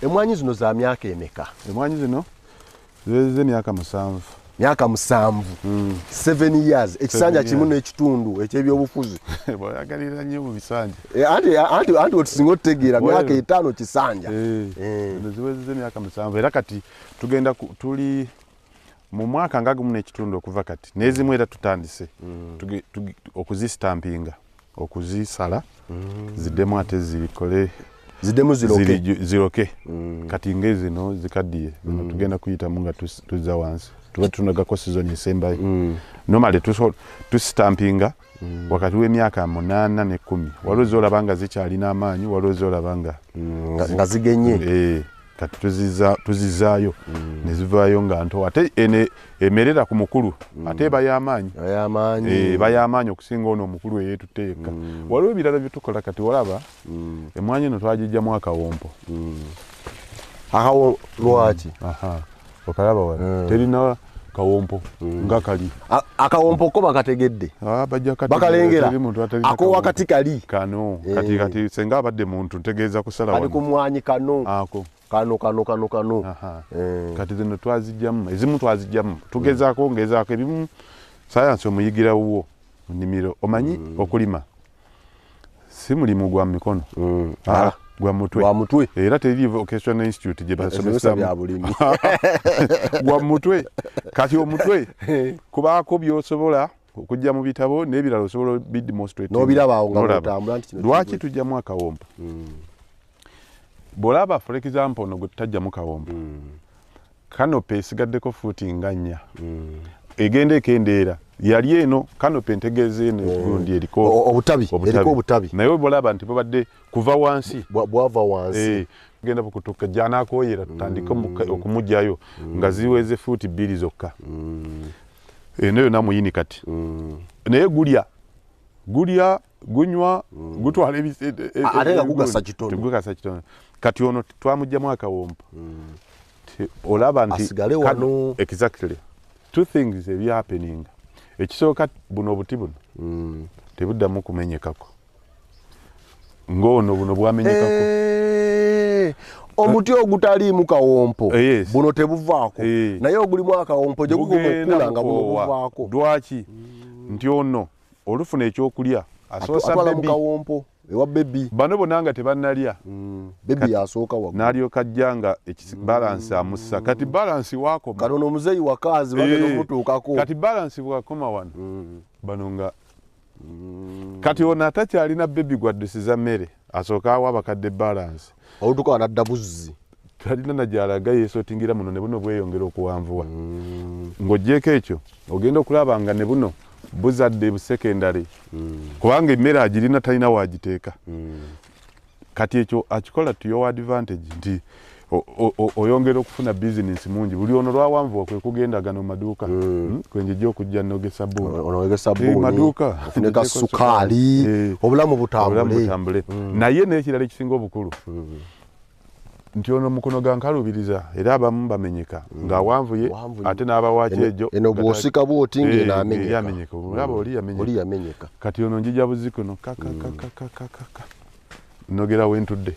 Emwanyi zino za myaka emeka? Emwanyi zino ziweze myaka 7. Myaka 7. 7 years. Ekisanja kimu n'ekitundu eky'ebyobufuzi. Bwayagalira nnyo mu bisanja. Anti otusinga otutegeera myaka 5 kisanja. Ziweze myaka 7 era kati tugenda tuli mu mwaka nga gumu n'ekitundu okuva kati n'ezimu era tutandise okuzisitampinga okuzisala ziddemu ate zikole ziddemu ziroke kati ngezino zikaddiye tugenda kuyitamu nga tuzza wansi tuba tunagako sizoni esembayo normally tusitampinga wakati w'emyaka 8 ne 10 waliwo zolaba nga zikyalina amaanyi waliwo zolaba nga zigenye kati tuzizaayo ne zivaayo nga nto ate emerera ku mukulu ate bayamaanyi bayamaanyi okusinga ono omukulu eyeetuteeka waliwo ebirala bye tukola kati walaba emwanyi eno twagijjamu akawompo lwaki okalaba wala terina kawompo nga kali akawompo ko bakategedde bakalengera ako wakati kali kano kati senga abadde muntu ntegeeza kusala wano ku mwanyi kano kano kati zino twazijjamu ezimu twazijjamu tugezaako ebimu sayansi omuyigira wuwo nnimiro omanyi okulima si mulimu gwa mikono gwa mutwe era teri vocational institute gye basomesa bya bulimi gwa mutwe kati omutwe kubaako by'osobola okujja mu bitabo n'ebirala osobola bidemonstrate n'obirabaawo nga bw'otambula nti kino lwaki tujjamu akawompo bw'olaba for example no gwe tutajjamu kawompo kanope esigaddeko fuuti nga 4 egenda ekendeera yali eno kanope entegeeza eno gundi eriko obutabi naye bw'olaba nti bwabadde kuva wansi bwava wansi genda bukutuka janaakoyera tutandika okumugjayo nga ziweze fuuti 2 zokka eno yonna muyini kati naye gulya gunywa gutwala ate nga gugasa kitono kati ono twamugjamu akawompo olaba nti asigale wano exactly 2 things are happening ekisooka buno obuti buno tebuddamu kumenyekako ng'ono buno bwamenyekako omuti ogutaliimu kawompo buno tebuvaako naye ogulimu akawompo gye guguma nga buno buvaako lwaki nti ono olufuna ekyokulya atwala mu kawompo ewa bebi bano bonna nga tebannalya bebi yasooka waggulu n'alyoka ajja nga balansi amussa kati balansi waakoma kano n'omuzeeyi wakaazi bagenda okutuukako kati balansi bwakoma wano bano nga kati ono atakyalina bebi gwaddisiza mmere asooka awa abakadde balansi olutuka wanadda buzzi talina nagyalaga yeesootingira muno ne buno bweyongera okuwanvuwa ng'oggyeko ekyo ogenda okulaba nga ne buno buzadde busekendary kubanga emmere agirina talina wagiteeka kati ekyo akikola to your advantage nti oyongera okufuna bizinesi mungi buli ono lwawanvuwa kwe kugenda gano maduuka kwenjejja okujja nogesa bbuuni maduuka ofuneka sukaali obulamu butambule naye n'ekirala ekisinga obukulu nti ono mukono gankalubiriza era abamu bamenyeka ng'awanvuye ate n'abawaki ejo eno bw'osika bw'oti ng'eno amenyeka olaba oli yamenyeka kati ono njija buzikono nogera wentudde